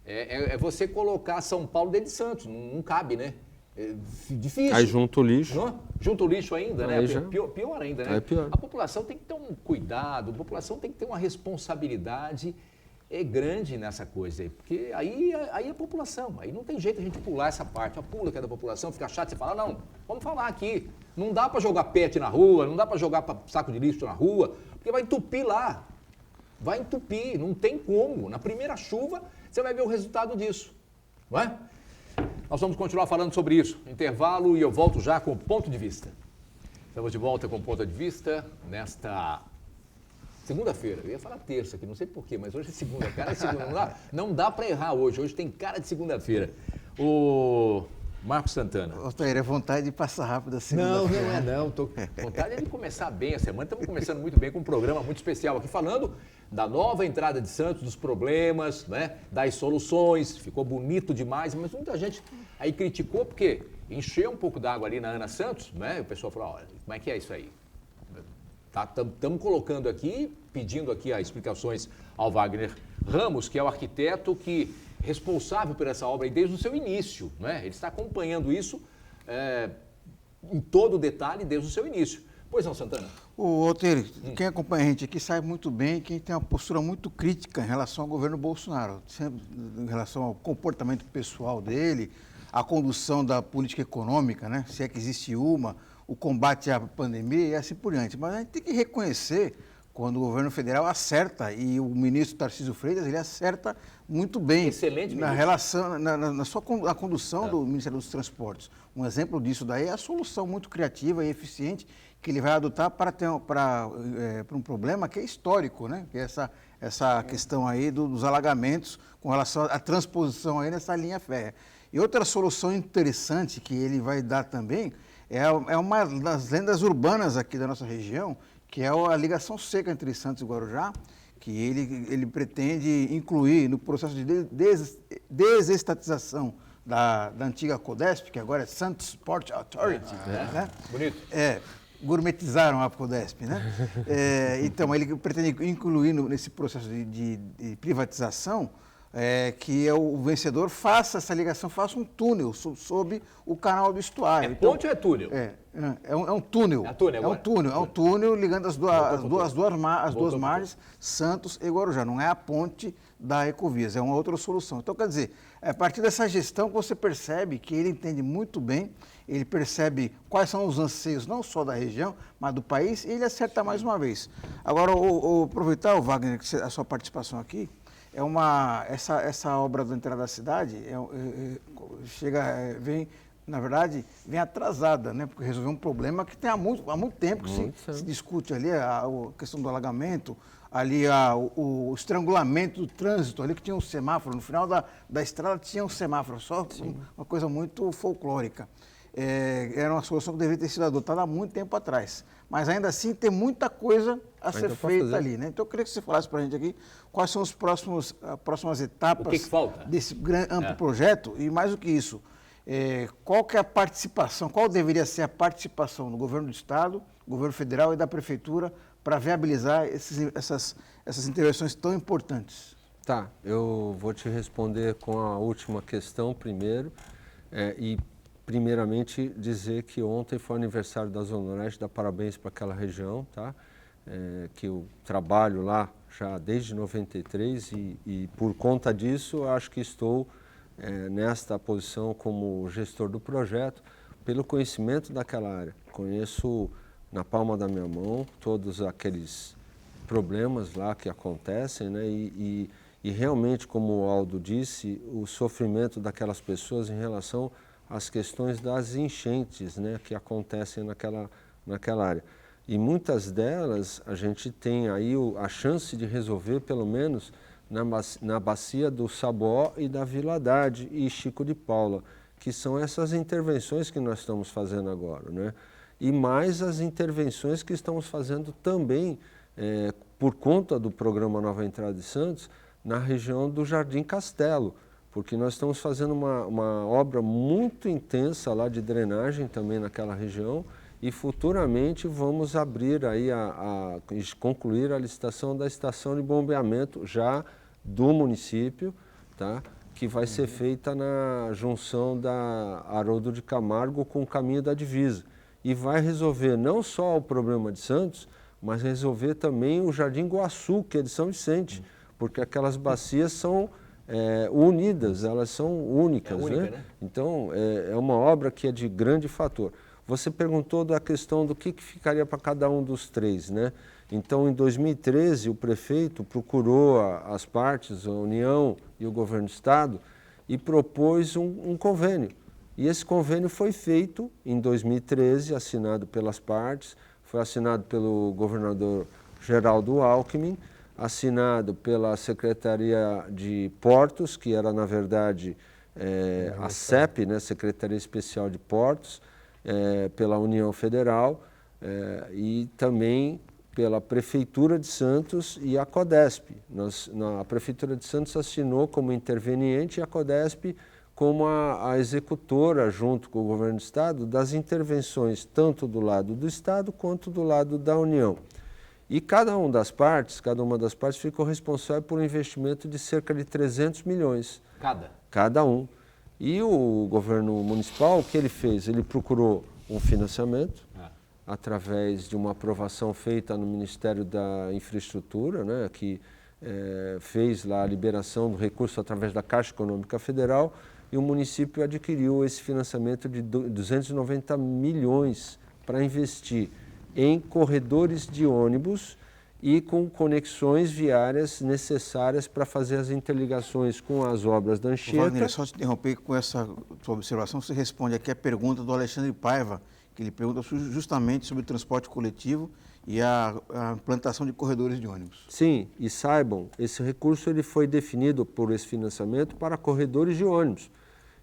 É você colocar São Paulo dentro de Santos, não cabe, né? É difícil. Aí junta o lixo. Não? Junta o lixo ainda, né? Aí já- Pior ainda, né? Aí é pior. A população tem que ter um cuidado, a população tem que ter uma responsabilidade grande nessa coisa aí, porque aí é a população, aí não tem jeito a gente pular essa parte, pula que é da população, fica chato, você fala, não, vamos falar aqui, não dá para jogar pet na rua, não dá para jogar saco de lixo na rua, porque vai entupir lá, vai entupir, não tem como, na primeira chuva você vai ver o resultado disso, não é? Nós vamos continuar falando sobre isso, intervalo, e eu volto já com o ponto de vista. Estamos de volta com o ponto de vista nesta segunda-feira. Eu ia falar terça aqui, não sei porquê, mas hoje é segunda. Cara, é segunda. Não dá para errar hoje tem cara de segunda-feira. O Marcos Santana. Otair, é vontade de passar rápido a segunda-feira. Não é não. Tô vontade de começar bem a semana. Estamos começando muito bem com um programa muito especial aqui, falando da nova entrada de Santos, dos problemas, né, das soluções. Ficou bonito demais, mas muita gente aí criticou porque encheu um pouco d'água ali na Ana Santos, né? O pessoal falou, olha, como é que é isso aí? Estamos colocando aqui, pedindo aqui as explicações ao Wagner Ramos, que é o arquiteto que responsável por essa obra aí desde o seu início, né? Ele está acompanhando isso em todo o detalhe desde o seu início. Pois não, Santana? O Otair, quem acompanha a gente aqui sabe muito bem que tem uma postura muito crítica em relação ao governo Bolsonaro, sempre em relação ao comportamento pessoal dele, a condução da política econômica, né? Se é que existe uma, o combate à pandemia e assim por diante. Mas a gente tem que reconhecer quando o governo federal acerta, e o ministro Tarcísio Freitas, ele acerta muito bem. Excelente na ministro. relação, na condução do Ministério dos Transportes. Um exemplo disso daí é a solução muito criativa e eficiente que ele vai adotar para um problema que é histórico, né? Que é essa questão aí dos alagamentos com relação à transposição aí nessa linha férrea. E outra solução interessante que ele vai dar também é uma das lendas urbanas aqui da nossa região, que é a ligação seca entre Santos e Guarujá, que ele pretende incluir no processo de desestatização da antiga Codesp, que agora é Santos Port Authority. Né? Bonito. Gourmetizaram a Codesp, né? Então, ele pretende incluir nesse processo de privatização que o vencedor faça essa ligação, faça um túnel sob o canal do estuário. Ponte ou é túnel? É um túnel. É um túnel ligando as duas margens, Santos e Guarujá. Não é a ponte da Ecovias, é uma outra solução. Então, quer dizer, a partir dessa gestão que você percebe que ele entende muito bem, ele percebe quais são os anseios não só da região, mas do país, e ele acerta mais uma vez. Agora, aproveitar, Wagner, a sua participação aqui, essa obra da entrada da cidade vem atrasada, né? Porque resolveu um problema que tem há muito tempo que se discute ali, a questão do alagamento, ali o estrangulamento do trânsito, ali que tinha um semáforo, no final da estrada tinha um semáforo, só uma coisa muito folclórica. Era uma solução que deveria ter sido adotada há muito tempo atrás. Mas ainda assim tem muita coisa a ser feita ali, né? Então eu queria que você falasse para a gente aqui quais são as próximas etapas o que falta? Desse grande, amplo projeto, e mais do que isso, qual que é a participação, qual deveria ser a participação do governo do Estado, governo federal e da Prefeitura para viabilizar essas intervenções tão importantes? Tá, eu vou te responder com a última questão primeiro, e primeiramente dizer que ontem foi o aniversário da Zona Oeste, dar parabéns para aquela região, tá? Que eu trabalho lá já desde 93 e por conta disso eu acho que estou nesta posição como gestor do projeto, pelo conhecimento daquela área. Conheço na palma da minha mão todos aqueles problemas lá que acontecem, né? E realmente, como o Aldo disse, o sofrimento daquelas pessoas em relação às questões das enchentes, né, que acontecem naquela área. E muitas delas a gente tem aí a chance de resolver, pelo menos, na bacia do Saboó e da Vila Haddad e Chico de Paula, que são essas intervenções que nós estamos fazendo agora, né? E mais as intervenções que estamos fazendo também, por conta do programa Nova Entrada de Santos, na região do Jardim Castelo, porque nós estamos fazendo uma obra muito intensa lá de drenagem também naquela região e futuramente vamos abrir aí concluir a licitação da estação de bombeamento já do município, tá? que vai ser feita na junção da Haroldo de Camargo com o caminho da divisa. E vai resolver não só o problema de Santos, mas resolver também o Jardim Guaçu, que é de São Vicente, porque aquelas bacias são unidas, elas são únicas. Né? Então, é uma obra que é de grande fator. Você perguntou da questão do que ficaria para cada um dos três, né? Então, em 2013, o prefeito procurou as partes, a União e o governo do Estado, e propôs um convênio. E esse convênio foi feito em 2013, assinado pelas partes, foi assinado pelo governador Geraldo Alckmin, assinado pela Secretaria de Portos, que era, na verdade, a CEP, né, Secretaria Especial de Portos, pela União Federal e também pela Prefeitura de Santos e a CODESP. A Prefeitura de Santos assinou como interveniente e a CODESP como a executora, junto com o governo do Estado, das intervenções tanto do lado do Estado quanto do lado da União. E cada uma das partes ficou responsável por um investimento de cerca de 300 milhões. Cada um. E o governo municipal, o que ele fez? Ele procurou um financiamento através de uma aprovação feita no Ministério da Infraestrutura, né, que fez lá a liberação do recurso através da Caixa Econômica Federal, e o município adquiriu esse financiamento de 290 milhões para investir em corredores de ônibus e com conexões viárias necessárias para fazer as interligações com as obras da Anchieta. Wagner, só te interromper com essa sua observação, você responde aqui a pergunta do Alexandre Paiva, que ele pergunta justamente sobre o transporte coletivo e a implantação de corredores de ônibus. Sim, e saibam, esse recurso ele foi definido por esse financiamento para corredores de ônibus.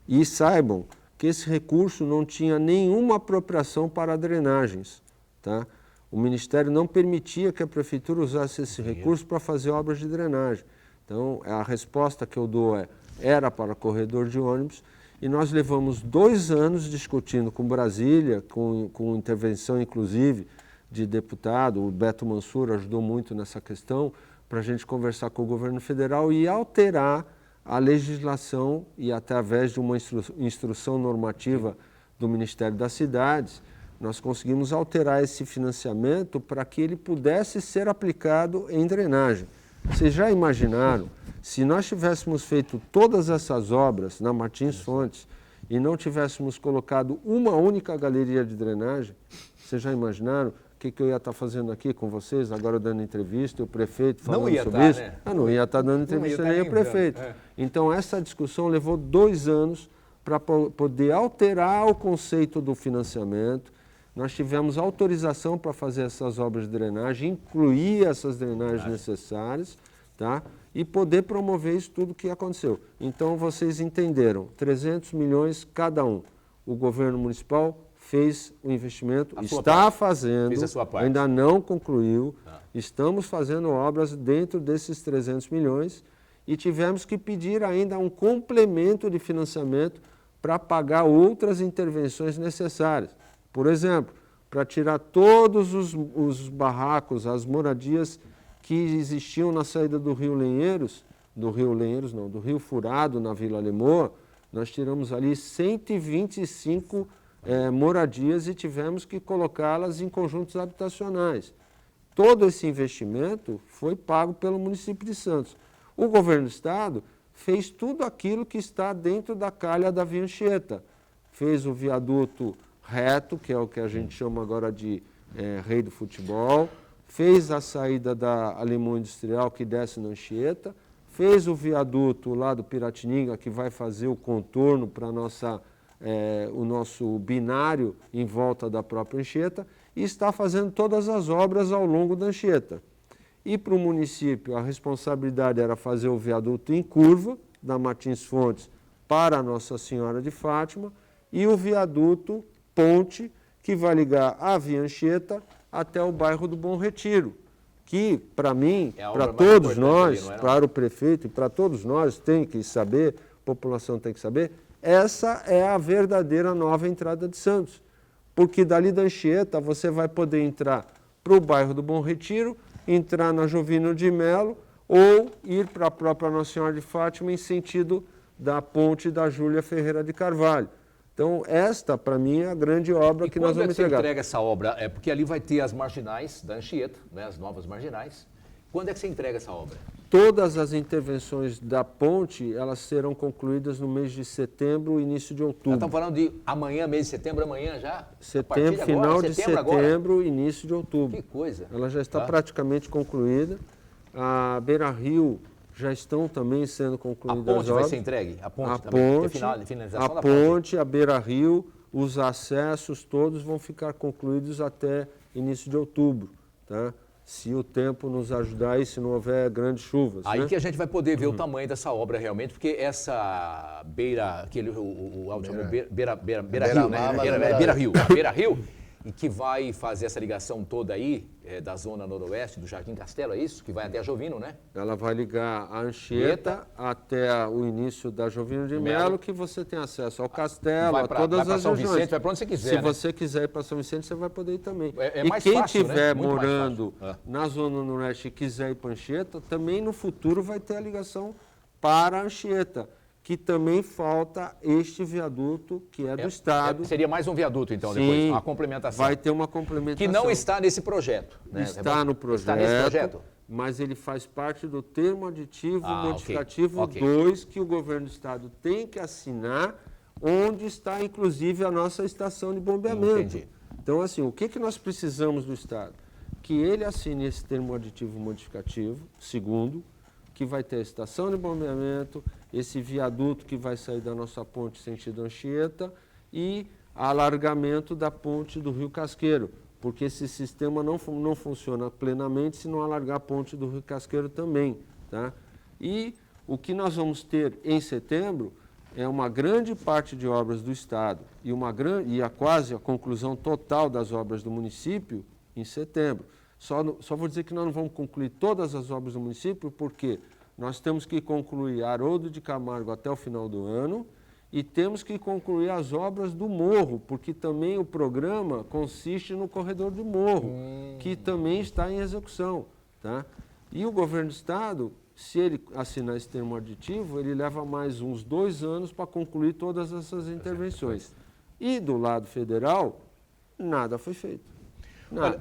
E saibam que esse recurso não tinha nenhuma apropriação para drenagens. Tá? O Ministério não permitia que a Prefeitura usasse esse recurso para fazer obras de drenagem. Então, a resposta que eu dou era para corredor de ônibus, e nós levamos 2 anos discutindo com Brasília, com intervenção inclusive de deputado, o Beto Mansur ajudou muito nessa questão, para a gente conversar com o governo federal e alterar a legislação e através de uma instrução normativa do Ministério das Cidades, nós conseguimos alterar esse financiamento para que ele pudesse ser aplicado em drenagem. Vocês já imaginaram, se nós tivéssemos feito todas essas obras na Martins Fontes e não tivéssemos colocado uma única galeria de drenagem, vocês já imaginaram o que eu ia estar fazendo aqui com vocês, agora dando entrevista, o prefeito falando sobre isso? Né? Não ia estar dando entrevista nem o prefeito. Então, essa discussão levou 2 anos para poder alterar o conceito do financiamento. Nós tivemos autorização para fazer essas obras de drenagem, incluir essas drenagens necessárias, tá? E poder promover isso tudo que aconteceu. Então, vocês entenderam, 300 milhões cada um. O governo municipal fez o investimento, está fazendo, fez a sua parte. Ainda não concluiu, estamos fazendo obras dentro desses 300 milhões e tivemos que pedir ainda um complemento de financiamento para pagar outras intervenções necessárias. Por exemplo, para tirar todos os barracos, as moradias que existiam na saída do Rio Furado, na Vila Lemoa, nós tiramos ali 125 moradias e tivemos que colocá-las em conjuntos habitacionais. Todo esse investimento foi pago pelo município de Santos. O governo do Estado fez tudo aquilo que está dentro da calha da Via Anchieta. Fez o viaduto reto, que é o que a gente chama agora de Rei do Futebol, fez a saída da Alemão Industrial, que desce na Anchieta, fez o viaduto lá do Piratininga, que vai fazer o contorno para o nosso binário em volta da própria Anchieta, e está fazendo todas as obras ao longo da Anchieta. E para o município, a responsabilidade era fazer o viaduto em curva, da Martins Fontes para Nossa Senhora de Fátima, e o viaduto ponte, que vai ligar a Via Anchieta até o bairro do Bom Retiro, que, para mim, para todos nós, para o prefeito e para todos nós, tem que saber, a população tem que saber, essa é a verdadeira nova entrada de Santos. Porque dali da Anchieta você vai poder entrar para o bairro do Bom Retiro, entrar na Jovino de Melo ou ir para a própria Nossa Senhora de Fátima em sentido da ponte da Júlia Ferreira de Carvalho. Então, esta, para mim, é a grande obra que nós vamos entregar. Quando você entrega essa obra? É porque ali vai ter as marginais da Anchieta, né, as novas marginais. Quando é que você entrega essa obra? Todas as intervenções da ponte, elas serão concluídas no mês de setembro, início de outubro. Nós estamos falando de amanhã, mês de setembro, amanhã já? Setembro, final de setembro, início de outubro. Que coisa. Ela já está praticamente concluída. A Beira Rio já estão também sendo concluídas as obras. A ponte vai ser entregue? A ponte também? Finalização da ponte, a Beira Rio, os acessos todos vão ficar concluídos até início de outubro, tá? Se o tempo nos ajudar e se não houver grandes chuvas. Aí né? que a gente vai poder ver o tamanho dessa obra realmente, porque essa beira, Beira-Rio, né? Beira-Rio, e que vai fazer essa ligação toda aí, da zona noroeste do Jardim Castelo, é isso? Que vai até a Jovino, né? Ela vai ligar a Anchieta até o início da Jovino de Melo, que você tem acesso ao Castelo, a todas as São regiões. Vicente, vai para onde você quiser, Se né? você quiser ir para São Vicente, você vai poder ir também. É mais fácil, quem estiver né? Muito mais morando fácil. na zona noroeste e quiser ir para Anchieta, também no futuro vai ter a ligação para Anchieta, que também falta este viaduto, que é do Estado. Seria mais um viaduto, então, Sim, depois, uma complementação. Vai ter uma complementação. Que não está nesse projeto. Né? Está no projeto. Está nesse projeto? Mas ele faz parte do termo aditivo modificativo ok. 2, que o governo do Estado tem que assinar, onde está, inclusive, a nossa estação de bombeamento. Entendi. Então, assim, o que nós precisamos do Estado? Que ele assine esse termo aditivo modificativo, segundo, que vai ter a estação de bombeamento, esse viaduto que vai sair da nossa ponte sentido Anchieta e alargamento da ponte do Rio Casqueiro, porque esse sistema não funciona plenamente se não alargar a ponte do Rio Casqueiro também, tá? E o que nós vamos ter em setembro é uma grande parte de obras do Estado e quase a conclusão total das obras do município em setembro. Só vou dizer que nós não vamos concluir todas as obras do município, porque nós temos que concluir Haroldo de Camargo até o final do ano e temos que concluir as obras do Morro, porque também o programa consiste no corredor do Morro, que também está em execução, tá? E o governo do Estado, se ele assinar esse termo aditivo, ele leva mais uns 2 anos para concluir todas essas intervenções. E do lado federal, nada foi feito. Nada.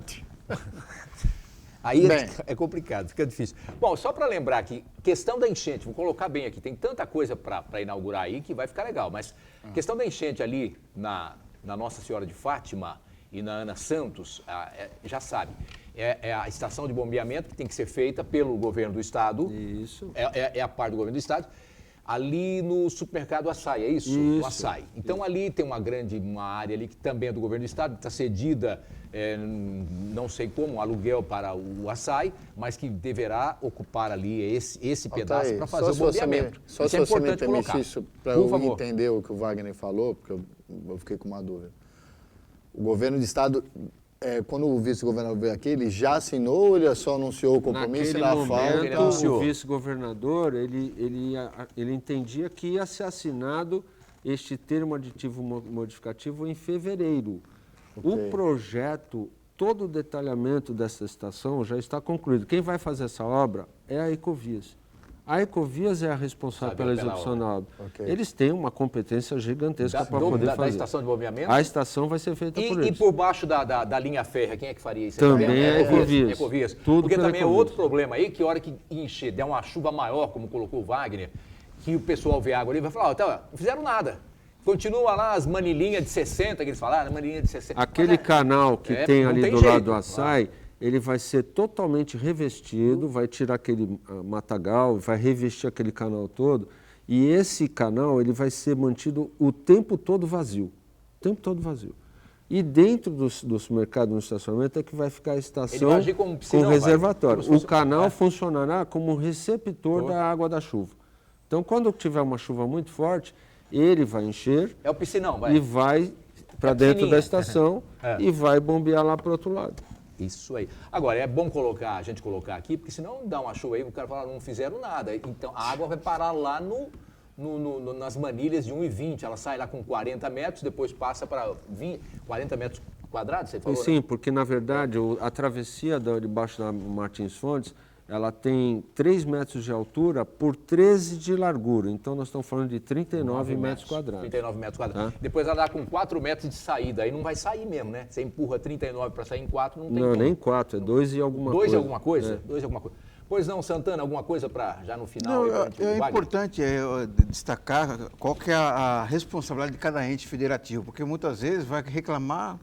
Aí é complicado, fica difícil. Bom, só para lembrar aqui, questão da enchente, vou colocar bem aqui, tem tanta coisa para inaugurar aí que vai ficar legal, mas questão da enchente ali na Nossa Senhora de Fátima e na Ana Santos, já sabe, é a estação de bombeamento que tem que ser feita pelo governo do Estado. Isso. É a parte do governo do Estado. Ali no supermercado Açaí, é isso? Isso. O Açaí. Então ali tem uma área ali que também é do governo do Estado, está cedida, não sei como, um aluguel para o Açaí, mas que deverá ocupar ali esse pedaço para fazer o bombeamento. Só se você me permite isso, para eu entender o que o Wagner falou, porque eu fiquei com uma dúvida. O governo do Estado, quando o vice-governador veio aqui, ele já assinou ou ele só anunciou o compromisso e na falta? O vice-governador, ele entendia que ia ser assinado este termo aditivo modificativo em fevereiro. Okay. O projeto, todo o detalhamento dessa estação já está concluído. Quem vai fazer essa obra é a Ecovias. A Ecovias é a responsável pela execução da obra. Okay. Eles têm uma competência gigantesca para poder fazer. Da estação de bombeamento? A estação vai ser feita por eles. E por baixo da linha férrea, quem é que faria isso? Também é Ecovias. Ecovias. Tudo porque também Ecovias. É outro problema aí, que a hora que encher, der uma chuva maior, como colocou o Wagner, que o pessoal vê água ali, vai falar, não fizeram nada. Continua lá as manilinhas de 60, que eles falaram, manilinha de 60. Aquele canal que tem ali do lado do Açaí, ele vai ser totalmente revestido, vai tirar aquele matagal, vai revestir aquele canal todo, e esse canal ele vai ser mantido o tempo todo vazio. O tempo todo vazio. E dentro do mercado no estacionamento é que vai ficar a estação ele vai agir como piscinão, com reservatório. O canal funcionará como receptor da água da chuva. Então, quando tiver uma chuva muito forte, ele vai encher o piscinão, vai. E vai para dentro da estação e vai bombear lá para o outro lado. Isso aí. Agora, é bom a gente colocar aqui, porque senão dá uma chuva aí, o cara fala, não fizeram nada. Então, a água vai parar lá nas manilhas de 1,20. Ela sai lá com 40 metros, depois passa para 40 metros quadrados, você falou? Sim, né? Porque, na verdade, a travessia debaixo da Martins Fontes, ela tem 3 metros de altura por 13 de largura. Então, nós estamos falando de 39 metros quadrados. 39 metros quadrados. Tá? Depois ela dá com 4 metros de saída. Aí não vai sair mesmo, né? Você empurra 39 para sair em 4, não tem Não, como. nem 4, é 2 e alguma coisa. 2 e alguma coisa? É. 2 e alguma coisa. Pois não, Santana, alguma coisa para já no final? Não, aí, pra é Wagner? importante destacar qual que é a responsabilidade de cada ente federativo, porque muitas vezes vai reclamar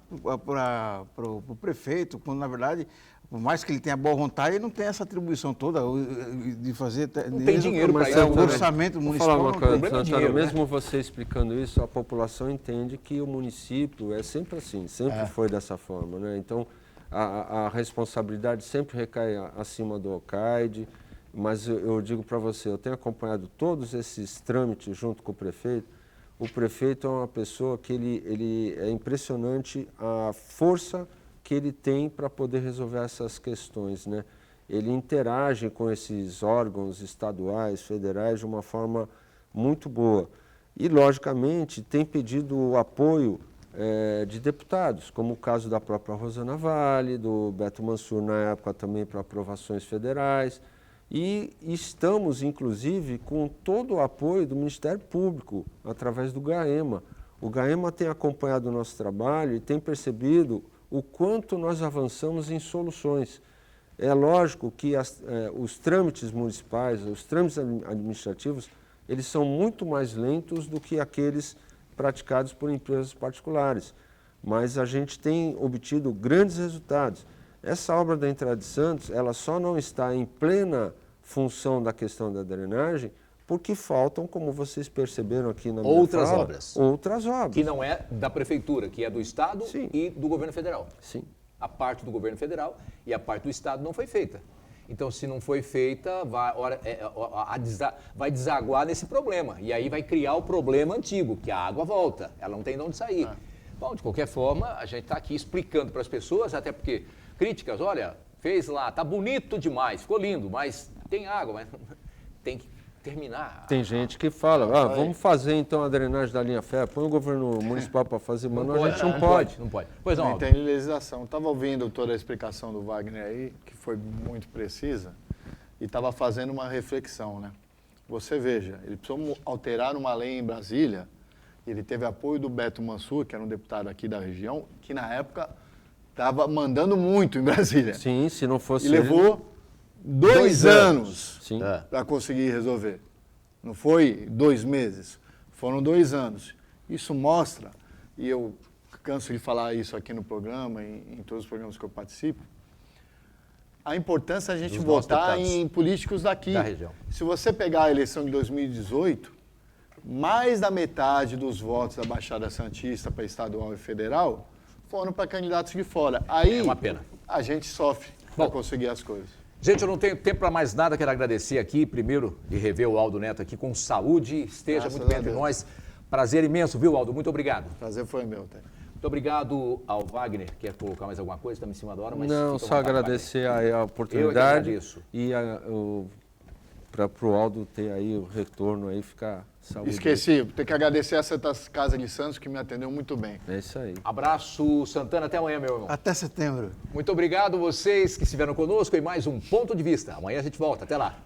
para o prefeito, quando na verdade, por mais que ele tenha boa vontade, ele não tem essa atribuição toda de fazer... Não tem dinheiro para mas isso. O também. orçamento Vou municipal falar uma não coisa, tem. problema é Santana, dinheiro, né? mesmo você explicando isso, a população entende que o município é sempre assim, sempre foi dessa forma, né? Então, a responsabilidade sempre recai acima do OCAID, mas eu digo para você, eu tenho acompanhado todos esses trâmites junto com o prefeito. O prefeito é uma pessoa que ele é impressionante a força que ele tem para poder resolver essas questões, né? Ele interage com esses órgãos estaduais, federais de uma forma muito boa. E, logicamente, tem pedido o apoio de deputados, como o caso da própria Rosana Vale, do Beto Mansur, na época também para aprovações federais. E estamos, inclusive, com todo o apoio do Ministério Público, através do GAEMA. O GAEMA tem acompanhado o nosso trabalho e tem percebido o quanto nós avançamos em soluções. É lógico que os trâmites municipais, os trâmites administrativos, eles são muito mais lentos do que aqueles praticados por empresas particulares, mas a gente tem obtido grandes resultados. Essa obra da Entrada de Santos, ela só não está em plena função da questão da drenagem porque faltam, como vocês perceberam aqui na minha Outras fala, obras. outras obras. Que não é da prefeitura, que é do Estado Sim. e do governo federal. Sim. A parte do governo federal e a parte do Estado não foi feita. Então, se não foi feita, vai desaguar nesse problema. E aí vai criar o problema antigo, que a água volta, ela não tem de onde sair. Bom, de qualquer forma, a gente está aqui explicando para as pessoas, até porque críticas, olha, fez lá, tá bonito demais, ficou lindo, mas tem água, mas tem que terminar. Tem gente que fala, vamos fazer então a drenagem da linha férrea, põe o governo municipal para fazer, mas a gente não pode. Não pode. Pois não, Não Aldo. tem legislação. Estava ouvindo toda a explicação do Wagner aí, que foi muito precisa, e estava fazendo uma reflexão, né? Você veja, ele precisou alterar uma lei em Brasília, ele teve apoio do Beto Mansur, que era um deputado aqui da região, que na época estava mandando muito em Brasília. Sim, se não fosse E levou 2 anos Sim. para conseguir resolver. Não foi 2 meses, foram 2 anos. Isso mostra, e eu canso de falar isso aqui no programa, em todos os programas que eu participo, a importância da gente Dos nossos votar deputados. em políticos daqui. Da região. Se você pegar a eleição de 2018, mais da metade dos votos da Baixada Santista para estadual e federal foram para candidatos de fora. Aí É uma pena. a gente sofre para Bom. conseguir as coisas. Gente, eu não tenho tempo para mais nada, quero agradecer aqui, primeiro, de rever o Aldo Neto aqui com saúde, esteja Graças muito bem a entre Deus. nós. Prazer imenso, viu, Aldo? Muito obrigado. Prazer foi meu, tá? Muito obrigado ao Wagner. Quer colocar mais alguma coisa? Estamos em cima da hora, mas Não, fica à só vontade, agradecer aí a Eu é que oportunidade agradeço. e para o Aldo ter aí o retorno aí, ficar saúde. Esqueci, tem que agradecer a Santa Casa de Santos que me atendeu muito bem. É isso aí. Abraço, Santana. Até amanhã, meu irmão. Até setembro. Muito obrigado vocês que estiveram conosco em mais um Ponto de Vista. Amanhã a gente volta. Até lá.